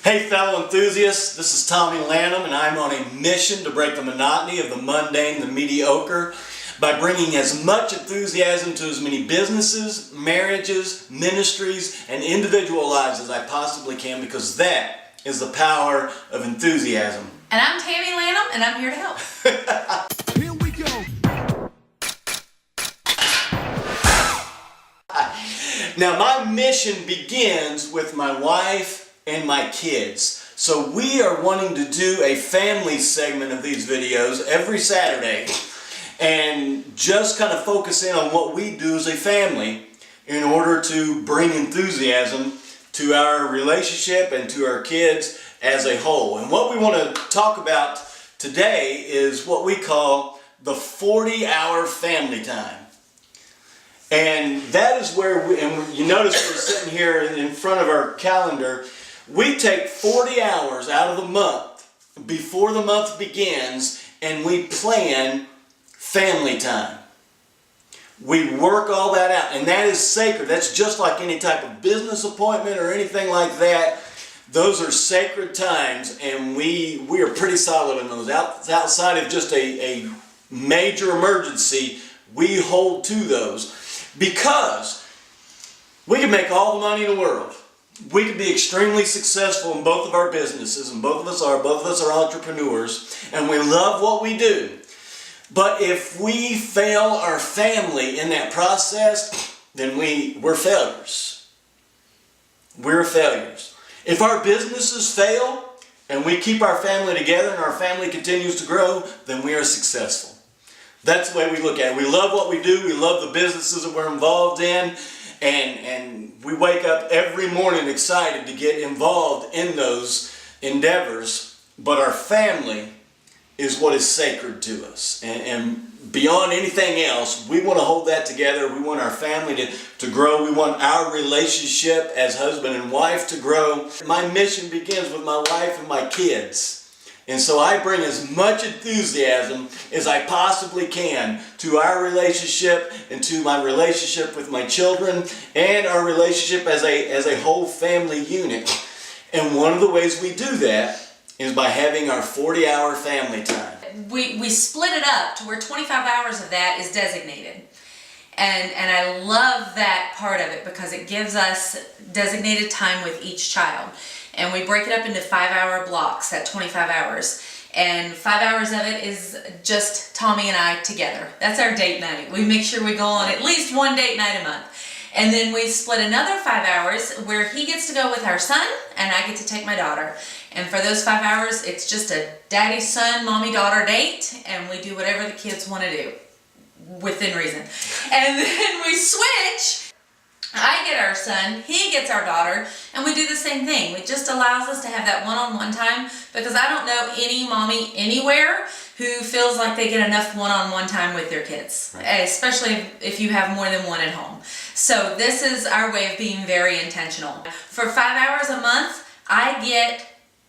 Hey fellow enthusiasts, this is TommyLanham and I'm on a mission to break the monotony of the mundane, the mediocre, by bringing as much enthusiasm to as many businesses, marriages, ministries, and individual lives as I possibly can, because that is the power of enthusiasm. And I'm TommyLanham and I'm here to help. Here we go. Now my mission begins with my wife and my kids. So we are wanting to do a family segment of these videos every Saturday and just kind of focus in on what we do as a family in order to bring enthusiasm to our relationship and to our kids as a whole. And what we want to talk about today is what we call the 40-hour family time. And that is where you notice we're sitting here in front of our calendar. We take 40 hours out of the month before the month begins and we plan family time. We work all that out, and that is sacred. That's just like any type of business appointment or anything like that. Those are sacred times, and we are pretty solid in those. Outside of just a major emergency, we hold to those because we can make all the money in the world. We can be extremely successful in both of our businesses, and both of us are entrepreneurs, and we love what we do. But if we fail our family in that process, then we're failures. We're failures. If our businesses fail and we keep our family together and our family continues to grow, then we are successful. That's the way we look at it. We love what we do. We love the businesses that we're involved in. And we wake up every morning excited to get involved in those endeavors. But our family is what is sacred to us. And beyond anything else, we want to hold that together. We want our family to grow. We want our relationship as husband and wife to grow. My mission begins with my wife and my kids. And so I bring as much enthusiasm as I possibly can to our relationship and to my relationship with my children and our relationship as a whole family unit. And one of the ways we do that is by having our 40-hour family time. We split it up to where 25 hours of that is designated. And I love that part of it because it gives us designated time with each child. And we break it up into 5-hour blocks, that 25 hours. And 5 hours of it is just Tommy and I together. That's our date night. We make sure we go on at least one date night a month. And then we split another 5 hours where he gets to go with our son and I get to take my daughter. And for those 5 hours, it's just a daddy-son, mommy-daughter date, and we do whatever the kids want to do, within reason. And then we switch. I get our son, he gets our daughter, and we do the same thing. It just allows us to have that one-on-one time, because I don't know any mommy anywhere who feels like they get enough one-on-one time with their kids, right, especially if you have more than one at home. So this is our way of being very intentional. For 5 hours a month, I get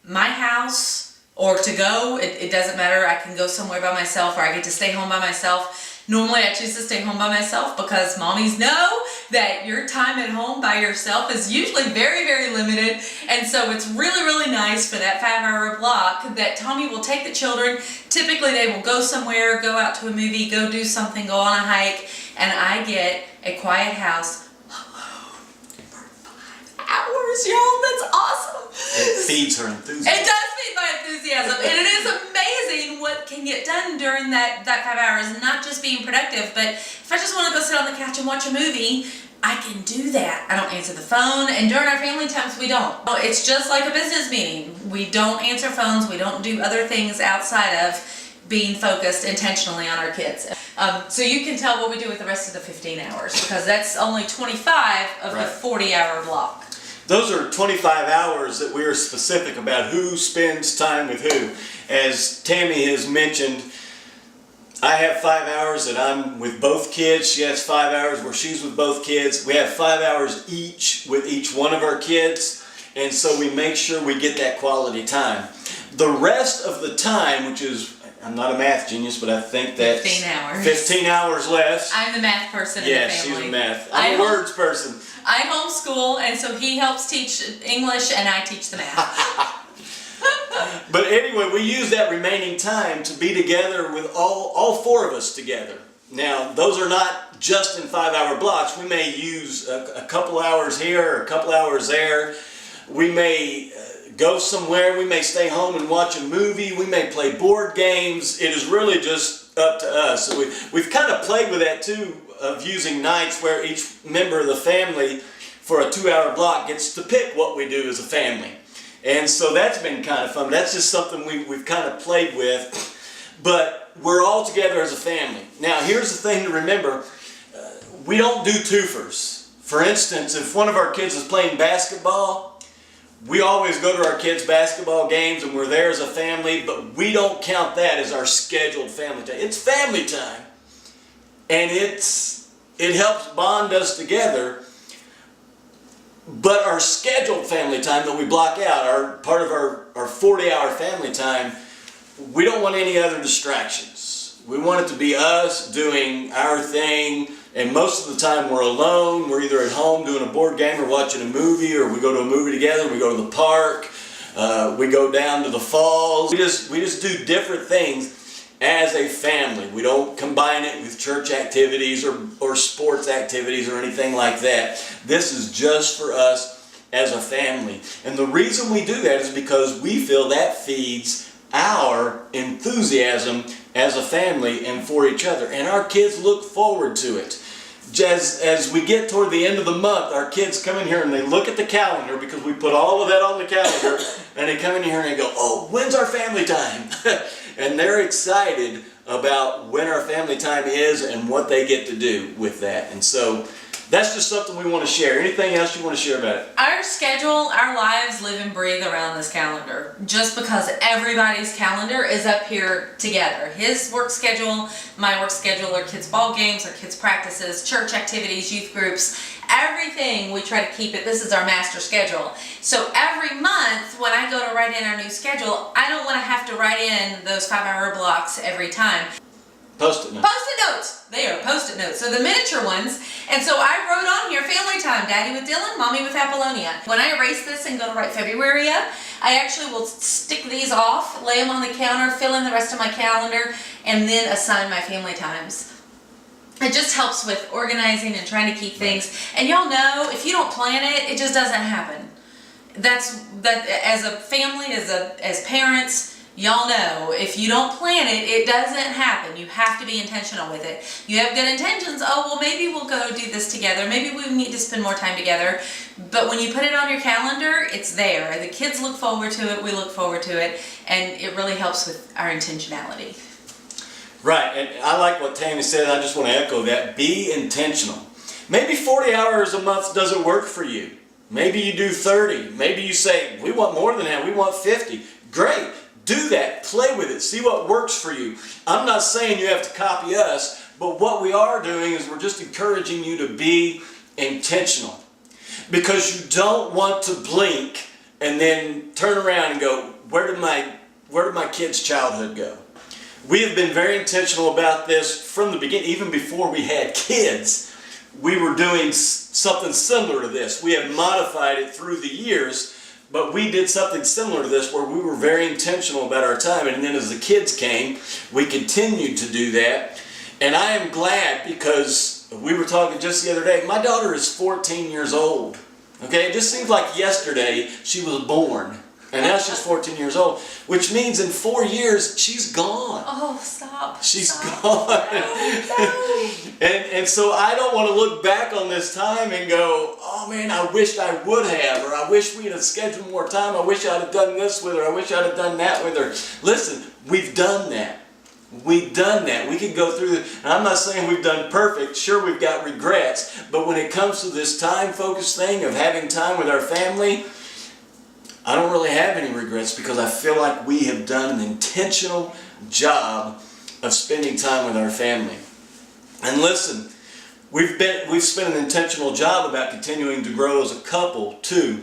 my house, or to go, it doesn't matter. I can go somewhere by myself, or I get to stay home by myself. Normally I choose to stay home by myself because mommies know that your time at home by yourself is usually very, very limited. And so it's really, really nice for that 5-hour block that Tommy will take the children. Typically they will go somewhere, go out to a movie, go do something, go on a hike, and I get a quiet house alone for 5 hours, y'all. That's awesome. It feeds her enthusiasm. It does feed my enthusiasm, and it is amazing what can get done during that 5 hours. Not just being productive, but if I just want to go sit on the couch and watch a movie, I can do that. I don't answer the phone, and during our family times, we don't. It's just like a business meeting. We don't answer phones. We don't do other things outside of being focused intentionally on our kids. So you can tell what we do with the rest of the 15 hours, because that's only 25 of the 40-hour block. Those are 25 hours that we are specific about who spends time with who. As Tammy has mentioned, I have 5 hours that I'm with both kids. She has 5 hours where she's with both kids. We have 5 hours each with each one of our kids. And so we make sure we get that quality time. The rest of the time, which is, I'm not a math genius, but I think that's 15 hours. 15 hours less. I'm the math person in the family. Yeah, she's a math. I'm a words person. I homeschool, and so he helps teach English and I teach the math. anyway, we use that remaining time to be together with all four of us together. Now, those are not just in 5-hour blocks. We may use a couple hours here, a couple hours there. We may go somewhere. We may stay home and watch a movie. We may play board games. It is really just up to us. So we've kind of played with that too, of using nights where each member of the family for a 2-hour block gets to pick what we do as a family. And so that's been kind of fun. That's just something we've kind of played with. But we're all together as a family. Now, here's the thing to remember. We don't do twofers. For instance, if one of our kids is playing basketball, we always go to our kids' basketball games and we're there as a family, but we don't count that as our scheduled family time. It's family time. And it helps bond us together. But our scheduled family time that we block out, our part of our 40-hour family time, we don't want any other distractions. We want it to be us doing our thing, and most of the time we're alone. We're either at home doing a board game or watching a movie, or we go to a movie together, we go to the park, we go down to the falls. We just do different things as a family. We don't combine it with church activities or sports activities or anything like that. This is just for us as a family. And the reason we do that is because we feel that feeds our enthusiasm as a family and for each other. And our kids look forward to it. As we get toward the end of the month, our kids come in here and they look at the calendar, because we put all of that on the calendar, and they come in here and they go, oh, when's our family time? And they're excited about when our family time is and what they get to do with that. And so that's just something we want to share. Anything else you want to share about it? Our schedule, our lives live and breathe around this calendar, just because everybody's calendar is up here together. His work schedule, my work schedule, our kids' ball games, our kids' practices, church activities, youth groups, everything we try to keep it. This is our master schedule. So every month when I go to write in our new schedule, I don't want to have to write in those 5-hour blocks every time. Post-it notes. Post-it notes. They are post-it notes. So the miniature ones. And so I wrote on here, family time, Daddy with Dylan, Mommy with Apollonia. When I erase this and go to write February up, I actually will stick these off, lay them on the counter, fill in the rest of my calendar, and then assign my family times. It just helps with organizing and trying to keep things. And y'all know, if you don't plan it, it just doesn't happen. That as a family, as parents, y'all know, if you don't plan it, it doesn't happen. You have to be intentional with it. You have good intentions. Oh, well, maybe we'll go do this together. Maybe we need to spend more time together. But when you put it on your calendar, it's there. The kids look forward to it. We look forward to it. And it really helps with our intentionality. Right, and I like what Tammy said. I just want to echo that. Be intentional. Maybe 40 hours a month doesn't work for you. Maybe you do 30. Maybe you say, we want more than that. We want 50. Great. Do that. Play with it. See what works for you. I'm not saying you have to copy us, but what we are doing is we're just encouraging you to be intentional. Because you don't want to blink and then turn around and go, where did my kid's childhood go? We have been very intentional about this from the beginning. Even before we had kids, we were doing something similar to this. We have modified it through the years, but we did something similar to this where we were very intentional about our time. And then as the kids came, we continued to do that. And I am glad, because we were talking just the other day. My daughter is 14 years old. Okay, it just seems like yesterday she was born. And now she's 14 years old, which means in 4 years, she's gone. Oh, stop. She's stop. gone. No. And so I don't want to look back on this time and go, oh man, I wished I would have, or I wish we'd have scheduled more time. I wish I'd have done this with her. I wish I'd have done that with her. Listen, we've done that. We've done that. We could go through and I'm not saying we've done perfect. Sure, we've got regrets. But when it comes to this time-focused thing of having time with our family, I don't really have any regrets, because I feel like we have done an intentional job of spending time with our family. And listen, we've spent an intentional job about continuing to grow as a couple too.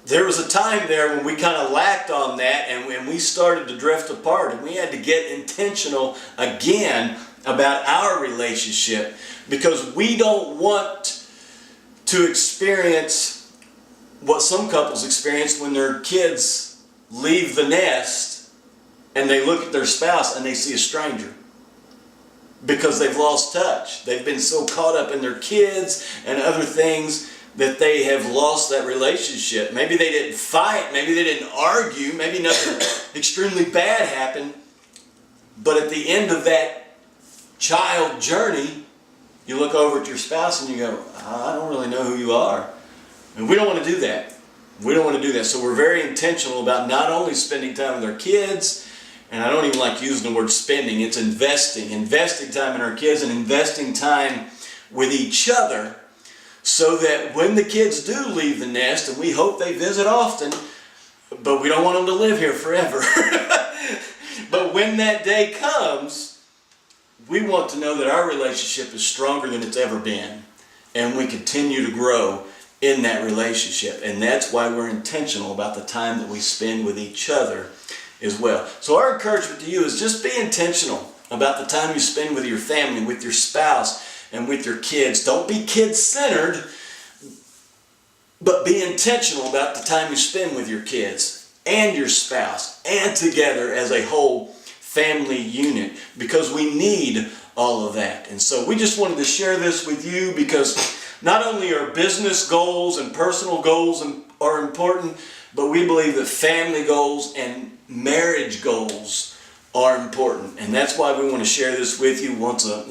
There was a time there when we kind of lacked on that, and when we started to drift apart, and we had to get intentional again about our relationship, because we don't want to experience what some couples experience when their kids leave the nest and they look at their spouse and they see a stranger because they've lost touch. They've been so caught up in their kids and other things that they have lost that relationship. Maybe they didn't fight, maybe they didn't argue, maybe nothing extremely bad happened, but at the end of that child journey, you look over at your spouse and you go, I don't really know who you are. And we don't want to do that. We don't want to do that. So we're very intentional about not only spending time with our kids, and I don't even like using the word spending, it's investing. Investing time in our kids and investing time with each other so that when the kids do leave the nest, and we hope they visit often, but we don't want them to live here forever. But when that day comes, we want to know that our relationship is stronger than it's ever been. And we continue to grow in that relationship. And that's why we're intentional about the time that we spend with each other as well. So our encouragement to you is just be intentional about the time you spend with your family, with your spouse, and with your kids. Don't be kid-centered, but be intentional about the time you spend with your kids and your spouse and together as a whole family unit, because we need all of that. And so we just wanted to share this with you because not only are business goals and personal goals are important, but we believe that family goals and marriage goals are important. And that's why we want to share this with you once a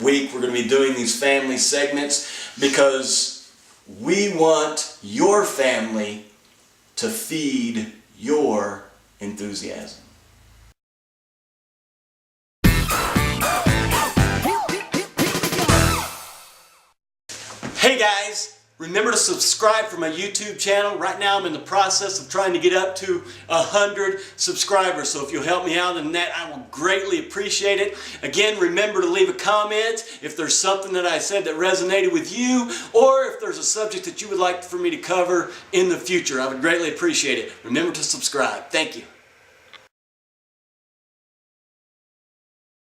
week. We're going to be doing these family segments because we want your family to feed your enthusiasm. Hey guys, remember to subscribe for my YouTube channel. Right now I'm in the process of trying to get up to 100 subscribers. So if you'll help me out in that, I will greatly appreciate it. Again, remember to leave a comment if there's something that I said that resonated with you, or if there's a subject that you would like for me to cover in the future. I would greatly appreciate it. Remember to subscribe. Thank you.